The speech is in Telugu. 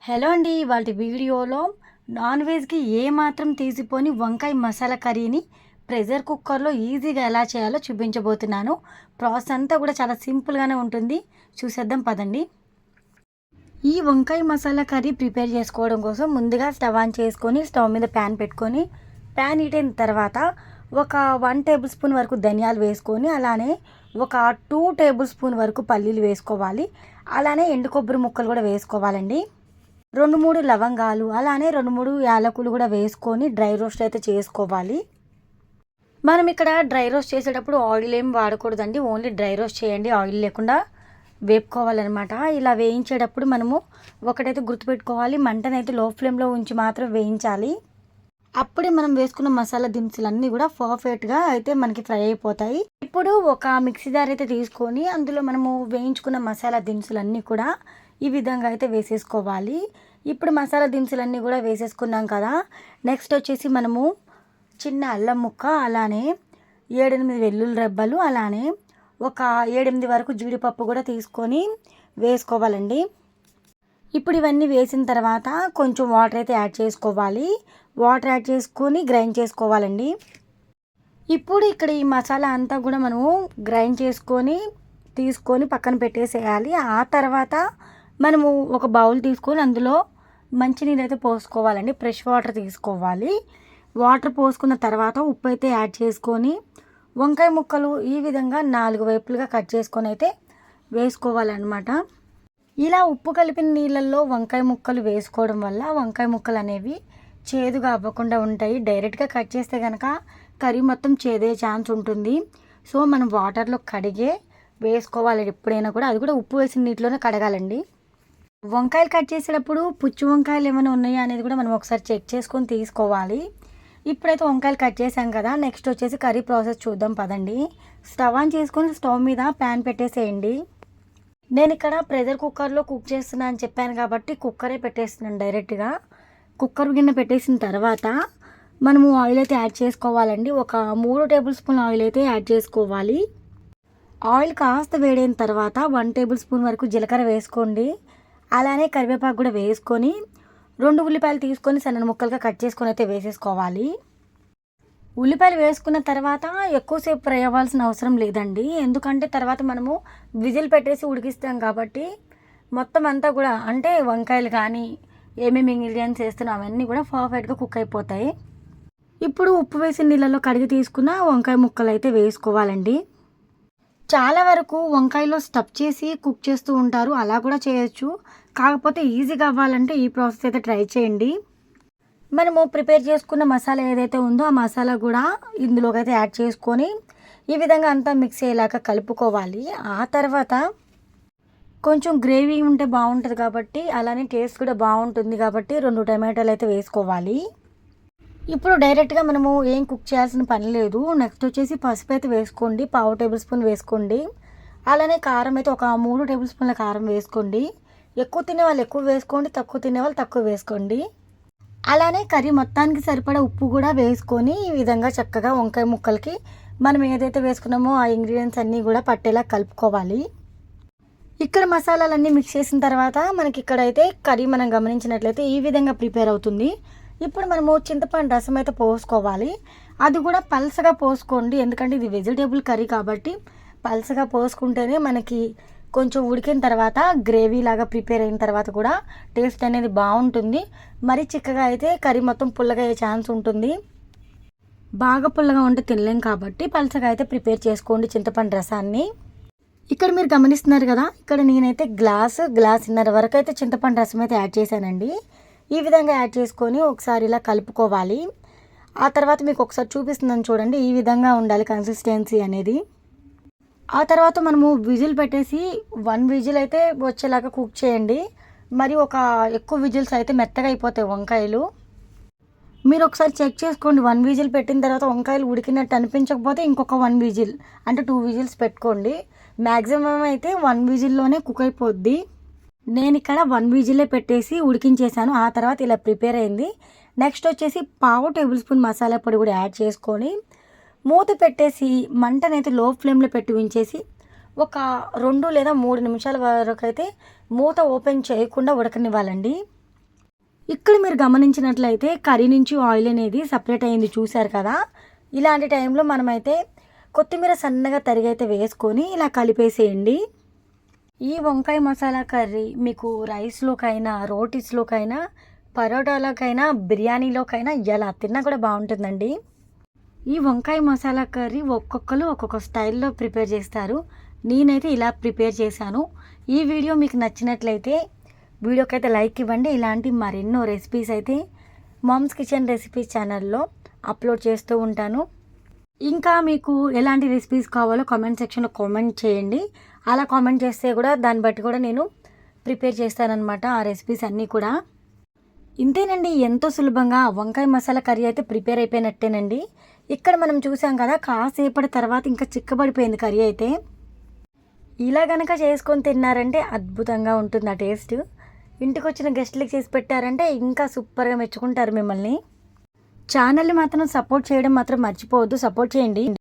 హలో అండి, వాటి వీడియోలో నాన్ వెజ్కి ఏమాత్రం తీసిపోని వంకాయ మసాలా కర్రీని ప్రెషర్ కుక్కర్లో ఈజీగా ఎలా చేయాలో చూపించబోతున్నాను. ప్రాసెస్ అంతా కూడా చాలా సింపుల్గానే ఉంటుంది. చూసేద్దాం పదండి. ఈ వంకాయ మసాలా కర్రీ ప్రిపేర్ చేసుకోవడం కోసం ముందుగా స్టవ్ ఆన్ చేసుకొని స్టవ్ మీద ప్యాన్ పెట్టుకొని ప్యాన్ హీట్ అయిన తర్వాత ఒక 1 టేబుల్ స్పూన్ వరకు ధనియాలు వేసుకొని అలానే ఒక 2 టేబుల్ స్పూన్ వరకు పల్లీలు వేసుకోవాలి. అలానే ఎండు కొబ్బరి ముక్కలు కూడా వేసుకోవాలండి. 2-3 లవంగాలు అలానే 2-3 యాలకులు కూడా వేసుకొని డ్రై రోస్ట్ అయితే చేసుకోవాలి. మనం ఇక్కడ డ్రై రోస్ట్ చేసేటప్పుడు ఆయిల్ ఏం వాడకూడదండి. ఓన్లీ డ్రై రోస్ట్ చేయండి, ఆయిల్ లేకుండా వేపుకోవాలన్నమాట. ఇలా వేయించేటప్పుడు మనము ఒకటైతే గుర్తుపెట్టుకోవాలి, మంటనైతే లో ఫ్లేమ్లో ఉంచి మాత్రం వేయించాలి. అప్పుడే మనం వేసుకున్న మసాలా దినుసులన్నీ కూడా పర్ఫెక్ట్గా అయితే మనకి ఫ్రై అయిపోతాయి. ఇప్పుడు ఒక మిక్సీ జార్ అయితే తీసుకొని అందులో మనము వేయించుకున్న మసాలా దినుసులన్నీ కూడా ఈ విధంగా అయితే వేసేసుకోవాలి. ఇప్పుడు మసాలా దినుసులన్నీ కూడా వేసేసుకున్నాం కదా. నెక్స్ట్ వచ్చేసి మనము చిన్న అల్లం ముక్క, అలానే 7-8 వెల్లుల్లి రెబ్బలు, అలానే ఒక 7-8 వరకు జీడిపప్పు కూడా తీసుకొని వేసుకోవాలండి. ఇప్పుడు ఇవన్నీ వేసిన తర్వాత కొంచెం వాటర్ అయితే యాడ్ చేసుకోవాలి. వాటర్ యాడ్ చేసుకొని గ్రైండ్ చేసుకోవాలండి. ఇప్పుడు ఇక్కడ ఈ మసాలా అంతా కూడా మనము గ్రైండ్ చేసుకొని తీసుకొని పక్కన పెట్టేసేయాలి. ఆ తర్వాత మనము ఒక బౌల్ తీసుకొని అందులో మంచినీళ్ళు అయితే పోసుకోవాలండి. ఫ్రెష్ వాటర్ తీసుకోవాలి. వాటర్ పోసుకున్న తర్వాత ఉప్పు అయితే యాడ్ చేసుకొని వంకాయ ముక్కలు ఈ విధంగా 4 వైపులుగా కట్ చేసుకొని అయితే వేసుకోవాలన్నమాట. ఇలా ఉప్పు కలిపిన నీళ్ళల్లో వంకాయ ముక్కలు వేసుకోవడం వల్ల వంకాయ ముక్కలు అనేవి చేదుగా అవ్వకుండా ఉంటాయి. డైరెక్ట్గా కట్ చేస్తే కనుక కర్రీ మొత్తం చేదే ఛాన్స్ ఉంటుంది. సో మనం వాటర్లో కడిగే వేసుకోవాలి ఎప్పుడైనా కూడా. అది కూడా ఉప్పు వేసిన నీటిలోనే కడగాలండి. వంకాయలు కట్ చేసేటప్పుడు పుచ్చు వంకాయలు ఏమైనా ఉన్నాయా అనేది కూడా మనం ఒకసారి చెక్ చేసుకొని తీసుకోవాలి. ఇప్పుడైతే వంకాయలు కట్ చేసాం కదా. నెక్స్ట్ వచ్చేసి కర్రీ ప్రాసెస్ చూద్దాం పదండి. స్టవ్ ఆన్ చేసుకొని స్టవ్ మీద ప్యాన్ పెట్టేసేయండి. నేను ఇక్కడ ప్రెషర్ కుక్కర్లో కుక్ చేస్తున్నా అని చెప్పాను కాబట్టి కుక్కరే పెట్టేస్తున్నాను డైరెక్ట్గా. కుక్కర్ గిన్నె పెట్టేసిన తర్వాత మనము ఆయిల్ అయితే యాడ్ చేసుకోవాలండి. ఒక 3 టేబుల్ స్పూన్ ఆయిల్ అయితే యాడ్ చేసుకోవాలి. ఆయిల్ కాస్త వేడైన తర్వాత 1 టేబుల్ స్పూన్ వరకు జీలకర్ర వేసుకోండి. అలానే కరివేపాకు కూడా వేసుకొని 2 ఉల్లిపాయలు తీసుకొని సన్న ముక్కలుగా కట్ చేసుకొని అయితే వేసేసుకోవాలి. ఉల్లిపాయలు వేసుకున్న తర్వాత ఎక్కువసేపు ఫ్రై అవ్వాల్సిన అవసరం లేదండి. ఎందుకంటే తర్వాత మనము విజిల్ పెట్టేసి ఉడికిస్తాం కాబట్టి మొత్తం అంతా కూడా అంటే వంకాయలు కానీ ఏమేమి ఇంగ్రీడియంట్స్ వేస్తున్నాం అవన్నీ కూడా పర్ఫెక్ట్గా కుక్ అయిపోతాయి. ఇప్పుడు ఉప్పు వేసిన నీళ్ళలో కడిగి తీసుకున్న వంకాయ ముక్కలు అయితే వేసుకోవాలండి. చాలా వరకు వంకాయలో స్టఫ్ చేసి కుక్ చేస్తూ ఉంటారు, అలా కూడా చేయొచ్చు. కాకపోతే ఈజీగా అవ్వాలంటే ఈ ప్రాసెస్ అయితే ట్రై చేయండి. మనము ప్రిపేర్ చేసుకున్న మసాలా ఏదైతే ఉందో ఆ మసాలా కూడా ఇందులోకి అయితే యాడ్ చేసుకొని ఈ విధంగా అంతా మిక్స్ అయ్యేలాగా కలుపుకోవాలి. ఆ తర్వాత కొంచెం గ్రేవీ ఉంటే బాగుంటుంది కాబట్టి అలానే టేస్ట్ కూడా బాగుంటుంది కాబట్టి 2 టమాటాలు అయితే వేసుకోవాలి. ఇప్పుడు డైరెక్ట్గా మనము ఏం కుక్ చేయాల్సిన పని లేదు. నెక్స్ట్ వచ్చేసి పసుపు అయితే వేసుకోండి, 1/2 టేబుల్ స్పూన్ వేసుకోండి. అలానే కారం అయితే ఒక 3 టేబుల్ స్పూన్ల కారం వేసుకోండి. ఎక్కువ తినేవాళ్ళు ఎక్కువ వేసుకోండి, తక్కువ తినేవాళ్ళు తక్కువ వేసుకోండి. అలానే కర్రీ మొత్తానికి సరిపడా ఉప్పు కూడా వేసుకొని ఈ విధంగా చక్కగా వంకాయ ముక్కలకి మనం ఏదైతే వేసుకున్నామో ఆ ఇంగ్రీడియంట్స్ అన్నీ కూడా పట్టేలా కలుపుకోవాలి. ఇక్కడ మసాలాలన్నీ మిక్స్ చేసిన తర్వాత మనకి ఇక్కడైతే కర్రీ మనం గమనించినట్లయితే ఈ విధంగా ప్రిపేర్ అవుతుంది. ఇప్పుడు మనము చింతపండు రసం అయితే పోసుకోవాలి. అది కూడా పల్సగా పోసుకోండి, ఎందుకంటే ఇది వెజిటేబుల్ కర్రీ కాబట్టి పల్సగా పోసుకుంటేనే మనకి కొంచెం ఉడికిన తర్వాత గ్రేవీ లాగా ప్రిపేర్ అయిన తర్వాత కూడా టేస్ట్ అనేది బాగుంటుంది. మరి చిక్కగా అయితే కర్రీ మొత్తం పుల్లగా అయ్యే ఛాన్స్ ఉంటుంది. బాగా పుల్లగా ఉంటే తినలేం కాబట్టి పల్సగా అయితే ప్రిపేర్ చేసుకోండి చింతపండు రసాన్ని. ఇక్కడ మీరు గమనిస్తున్నారు కదా, ఇక్కడ నేనైతే గ్లాసున్నర వరకు అయితే చింతపండు రసం అయితే యాడ్ చేశానండి. ఈ విధంగా యాడ్ చేసుకొని ఒకసారి ఇలా కలుపుకోవాలి. ఆ తర్వాత మీకు ఒకసారి చూపిస్తుందని చూడండి, ఈ విధంగా ఉండాలి కన్సిస్టెన్సీ అనేది. ఆ తర్వాత మనము విజిల్ పెట్టేసి 1 విజిల్ అయితే వచ్చేలాగా కుక్ చేయండి. మరి ఒక ఎక్కువ విజిల్స్ అయితే మెత్తగా అయిపోతాయి వంకాయలు. మీరు ఒకసారి చెక్ చేసుకోండి. 1 విజిల్ పెట్టిన తర్వాత వంకాయలు ఉడికినట్టు అనిపించకపోతే ఇంకొక 1 విజిల్ అంటే 2 విజిల్స్ పెట్టుకోండి. మ్యాక్సిమం అయితే 1 విజిల్లోనే కుక్ అయిపోద్ది. నేను ఇక్కడ 1 విజిలే పెట్టేసి ఉడికించేసాను. ఆ తర్వాత ఇలా ప్రిపేర్ అయింది. నెక్స్ట్ వచ్చేసి 1/2 టేబుల్ స్పూన్ మసాలా పొడి కూడా యాడ్ చేసుకొని మూత పెట్టేసి మంటనైతే లో ఫ్లేమ్లో పెట్టి ఉంచేసి ఒక 2 లేదా 3 నిమిషాల వరకు అయితే మూత ఓపెన్ చేయకుండా ఉడకనివ్వాలండి. ఇక్కడ మీరు గమనించినట్లయితే కర్రీ నుంచి ఆయిల్ అనేది సపరేట్ అయింది చూసారు కదా. ఇలాంటి టైంలో మనమైతే కొత్తిమీర సన్నగా తరిగైతే వేసుకొని ఇలా కలిపేసేయండి. ఈ వంకాయ మసాలా కర్రీ మీకు రైస్లోకైనా, రోటీస్లోకైనా, పరోటాలోకైనా, బిర్యానీలోకైనా ఎలా తిన్నా కూడా బాగుంటుందండి. ఈ వంకాయ మసాలా కర్రీ ఒక్కొక్కరు ఒక్కొక్క స్టైల్లో ప్రిపేర్ చేస్తారు. నేనైతే ఇలా ప్రిపేర్ చేశాను. ఈ వీడియో మీకు నచ్చినట్లయితే వీడియోకైతే లైక్ ఇవ్వండి. ఇలాంటి మరెన్నో రెసిపీస్ అయితే మామ్స్ కిచెన్ రెసిపీస్ ఛానల్లో అప్లోడ్ చేస్తూ ఉంటాను. ఇంకా మీకు ఎలాంటి రెసిపీస్ కావాలో కామెంట్ సెక్షన్లో కామెంట్ చేయండి. అలా కామెంట్ చేస్తే కూడా దాన్ని బట్టి కూడా నేను ప్రిపేర్ చేస్తానన్నమాట ఆ రెసిపీస్ అన్నీ కూడా. ఇంతేనండి, ఎంతో సులభంగా వంకాయ మసాలా కర్రీ అయితే ప్రిపేర్ అయిపోయినట్టేనండి. ఇక్కడ మనం చూసాం కదా, కాసేపటి తర్వాత ఇంకా చిక్కబడిపోయింది కర్రీ అయితే. ఇలా కనుక చేసుకొని తిన్నారంటే అద్భుతంగా ఉంటుంది ఆ టేస్ట్. ఇంటికి వచ్చిన గెస్ట్లకి చేసి పెట్టారంటే ఇంకా సూపర్గా మెచ్చుకుంటారు మిమ్మల్ని. ఛానల్ని మాత్రం సపోర్ట్ చేయడం మాత్రం మర్చిపోవద్దు, సపోర్ట్ చేయండి.